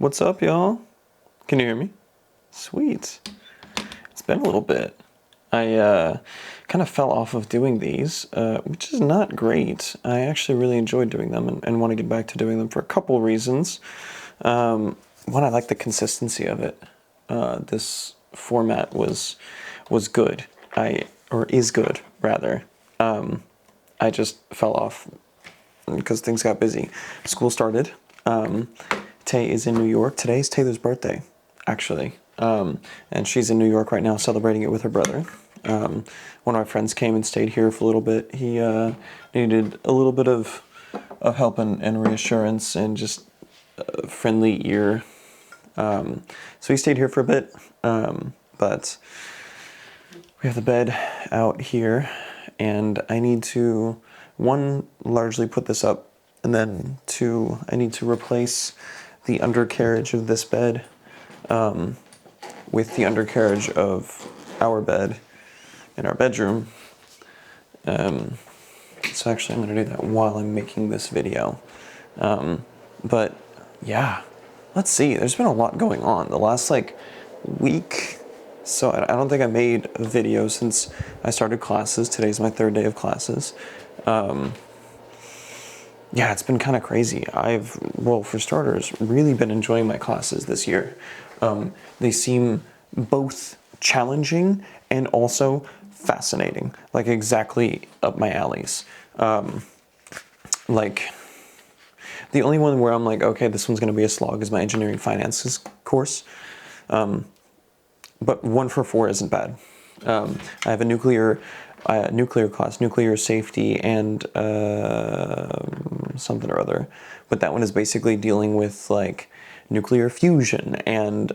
What's up, y'all? Can you hear me? Sweet. It's been a little bit. I kind of fell off of doing these, which is not great. I actually really enjoyed doing them and want to get back to doing them for a couple reasons. One, I like the consistency of it. This format was good. Or is good, rather. I just fell off because things got busy. School started. Tay is in New York. Today's Taylor's birthday, actually. And she's in New York right now celebrating it with her brother. One of my friends came and stayed here for a little bit. He needed a little bit of help and reassurance and just a friendly ear. So he stayed here for a bit. But we have the bed out here, and I need to, one, largely put this up, and then two, I need to replace the undercarriage of this bed with the undercarriage of our bed in our bedroom. So actually I'm going to do that while I'm making this video. But yeah, let's see. There's been a lot going on the last week. So I don't think I made a video since I started classes. Today's my third day of classes. Yeah, it's been kind of crazy. For starters, really been enjoying my classes this year. They seem both challenging and also fascinating, like exactly up my alleys. The only one where I'm like, okay, this one's going to be a slog is my engineering finances course. But 1 for 4 isn't bad. I have a nuclear class, nuclear safety, and something or other. But that one is basically dealing with nuclear fusion and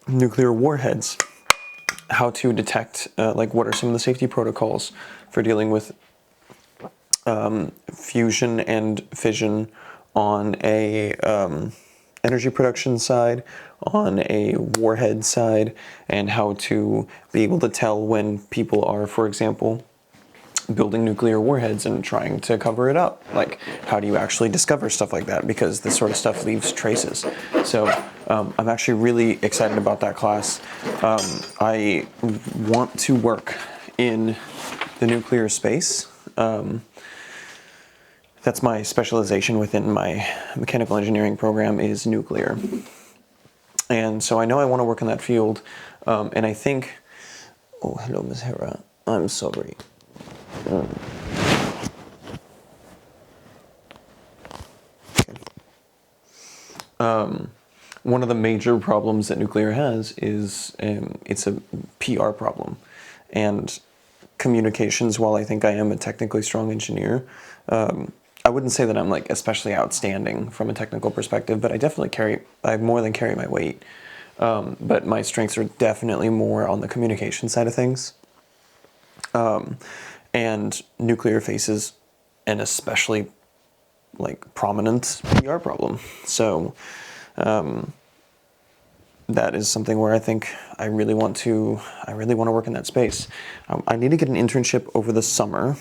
nuclear warheads. How to detect, what are some of the safety protocols for dealing with fusion and fission on a energy production side, on a warhead side, and how to be able to tell when people are, for example, building nuclear warheads and trying to cover it up. How do you actually discover stuff like that? Because this sort of stuff leaves traces. So I'm actually really excited about that class. I want to work in the nuclear space. That's my specialization within my mechanical engineering program is nuclear. And so I know I want to work in that field. And I think, oh, hello, Ms. Hera. I'm sorry. One of the major problems that nuclear has is it's a PR problem. And communications, while I think I am a technically strong engineer, I wouldn't say that I'm especially outstanding from a technical perspective, but I more than carry my weight. But my strengths are definitely more on the communication side of things. And nuclear faces an especially prominent PR problem. So that is something where I think I really want to work in that space. I need to get an internship over the summer,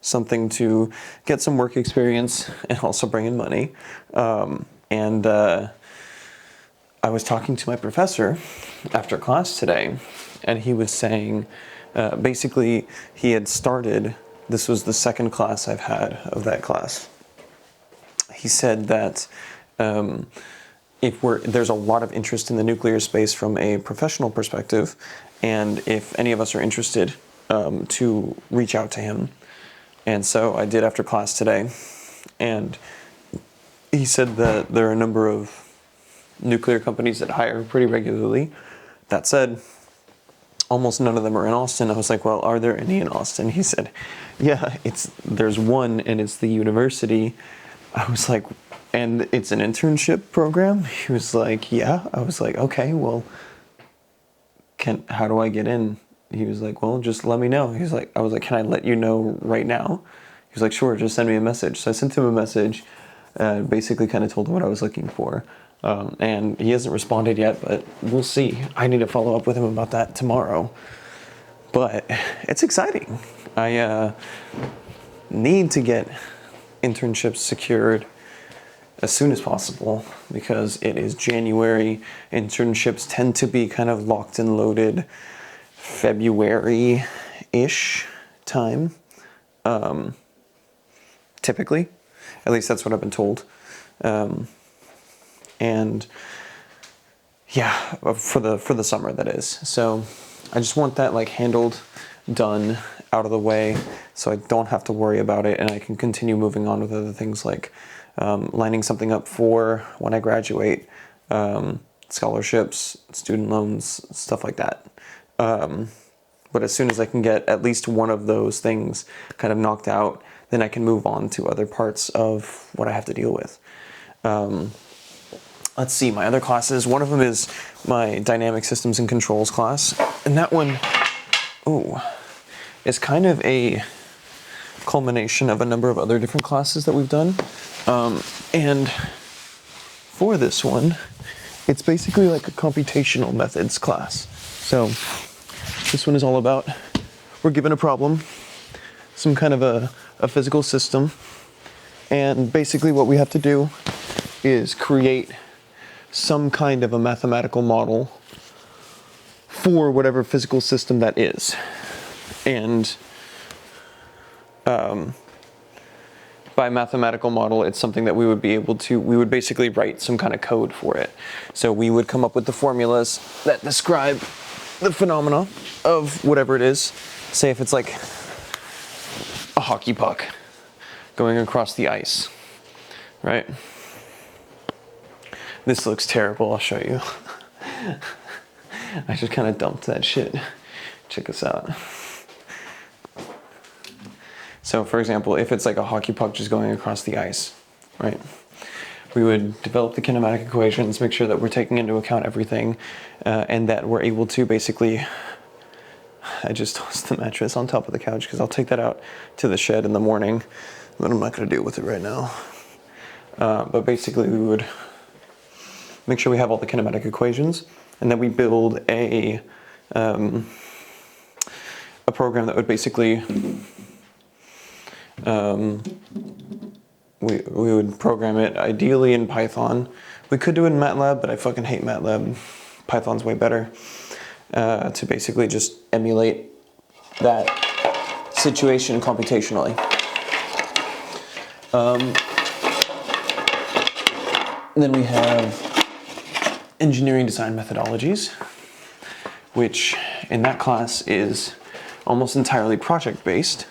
something to get some work experience and also bring in money. I was talking to my professor after class today, and he was saying, basically, he had started, this was the second class I've had of that class. He said that there's a lot of interest in the nuclear space from a professional perspective, and if any of us are interested, to reach out to him. And so I did after class today, and he said that there are a number of nuclear companies that hire pretty regularly. That said, almost none of them are in Austin. I was like, well, are there any in Austin? He said, yeah, there's one, and it's the university. I was like, and it's an internship program? He was like, yeah. I was like, okay, well, how do I get in? He was like, well, just let me know. I was like, can I let you know right now? He was like, sure, just send me a message. So I sent him a message, basically kind of told him what I was looking for. And he hasn't responded yet, but we'll see. I need to follow up with him about that tomorrow. But it's exciting. I need to get internships secured as soon as possible because it is January. Internships tend to be kind of locked and loaded February-ish time, typically. At least that's what I've been told. And yeah, for the summer, that is. So I just want that like handled, done, out of the way, so I don't have to worry about it, and I can continue moving on with other things like lining something up for when I graduate, scholarships, student loans, stuff like that. But as soon as I can get at least one of those things kind of knocked out, then I can move on to other parts of what I have to deal with. Let's see, my other classes. One of them is my Dynamic Systems and Controls class. And that one, is kind of a culmination of a number of other different classes that we've done. And for this one, it's basically like a computational methods class. So this one is all about, we're given a problem, some kind of a physical system, and basically what we have to do is create some kind of a mathematical model for whatever physical system that is. And by mathematical model, it's something that we would basically write some kind of code for it. So we would come up with the formulas that describe the phenomena of whatever it is. Say if it's like a hockey puck going across the ice, right? This looks terrible, I'll show you. I just kind of dumped that shit. Check this out. So for example, if it's like a hockey puck just going across the ice, right? We would develop the kinematic equations, make sure that we're taking into account everything, and that we're able to basically, I just tossed the mattress on top of the couch because I'll take that out to the shed in the morning, but I'm not going to deal with it right now. But basically we would make sure we have all the kinematic equations, and then we build a program that would basically, we would program it ideally in Python. We could do it in MATLAB, but I fucking hate MATLAB. Python's way better, to basically just emulate that situation computationally. Then we have engineering design methodologies, which in that class is almost entirely project-based.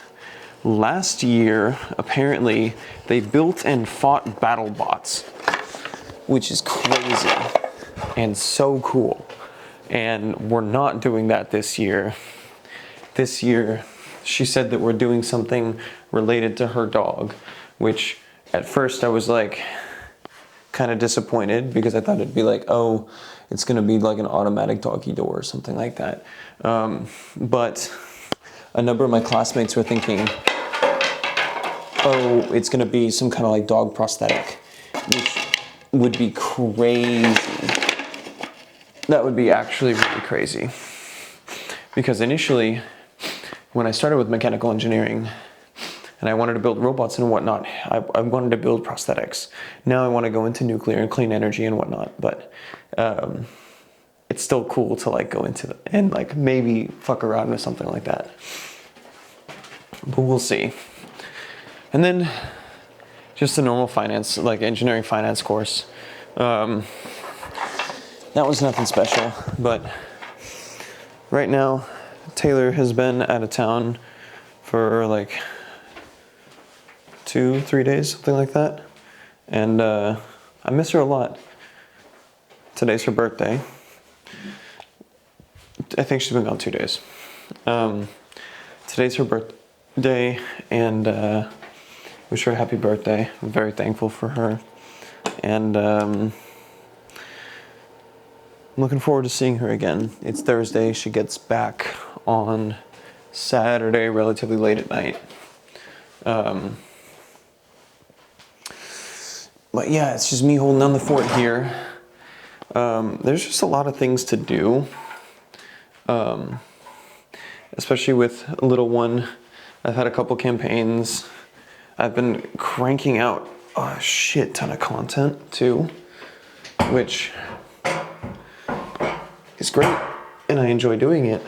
Last year, apparently, they built and fought battle bots, which is crazy and so cool. And we're not doing that this year. This year, she said that we're doing something related to her dog, which at first I was like, kind of disappointed because I thought it'd be like, oh, it's gonna be like an automatic doggy door or something like that. But a number of my classmates were thinking, oh, it's gonna be some kind of like dog prosthetic, which would be crazy. That would be actually really crazy. Because initially, when I started with mechanical engineering, and I wanted to build robots and whatnot, I wanted to build prosthetics. Now I want to go into nuclear and clean energy and whatnot, but it's still cool to like go into and like maybe fuck around with something like that. But we'll see. And then just a normal finance, like engineering finance course. That was nothing special, but right now Taylor has been out of town for like 2-3 days, something like that. And I miss her a lot. Today's her birthday. I think she's been gone 2 days. Today's her birthday, and wish her a happy birthday. I'm very thankful for her. And I'm looking forward to seeing her again. It's Thursday. She gets back on Saturday, relatively late at night. But yeah, it's just me holding down the fort here. There's just a lot of things to do, especially with a little one. I've had a couple campaigns. I've been cranking out a shit ton of content too, which is great, and I enjoy doing it.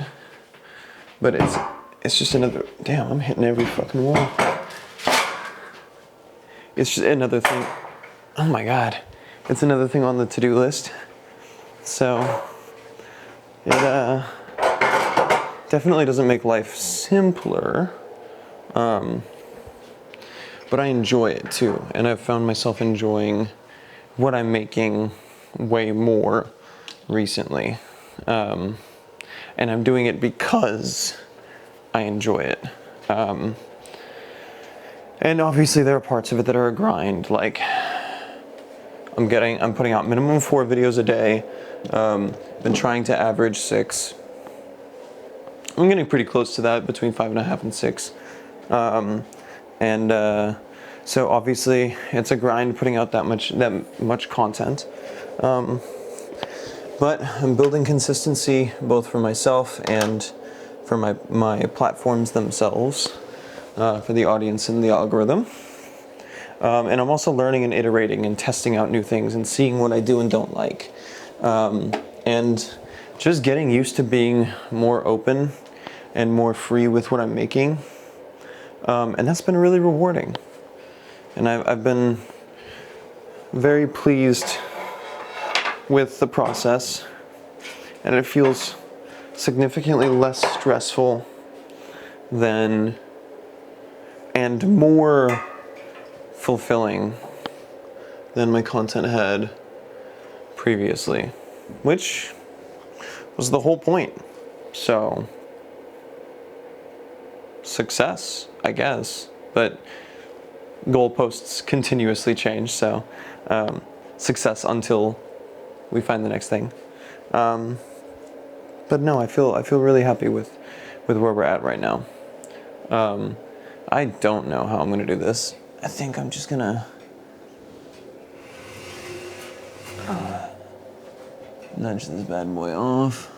But it's just another, damn, I'm hitting every fucking wall. It's just another thing, oh my God. It's another thing on the to-do list. So it definitely doesn't make life simpler, but I enjoy it too. And I've found myself enjoying what I'm making way more recently. And I'm doing it because I enjoy it. And obviously there are parts of it that are a grind, like I'm putting out minimum 4 videos a day. Been trying to average 6. I'm getting pretty close to that, between 5.5 and 6. So obviously it's a grind putting out that much content. But I'm building consistency both for myself and for my platforms themselves, for the audience and the algorithm. And I'm also learning and iterating and testing out new things and seeing what I do and don't like. And just getting used to being more open and more free with what I'm making. And that's been really rewarding. And I've been very pleased with the process, and it feels significantly less stressful than and more fulfilling than my content had previously, which was the whole point. So, success, I guess, but goalposts continuously change, so success until we find the next thing. But no, I feel really happy with where we're at right now. I don't know how I'm gonna do this. I think I'm just gonna nudge this bad boy off.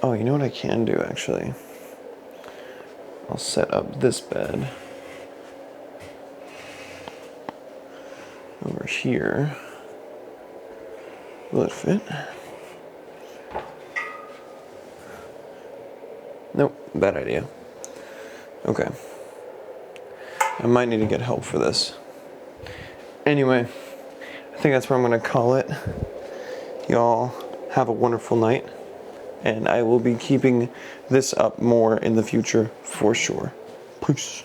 Oh, you know what I can do actually? I'll set up this bed over here. Will it fit? Nope, bad idea. Okay. I might need to get help for this. Anyway, I think that's where I'm gonna call it. Y'all have a wonderful night, and I will be keeping this up more in the future for sure. Peace.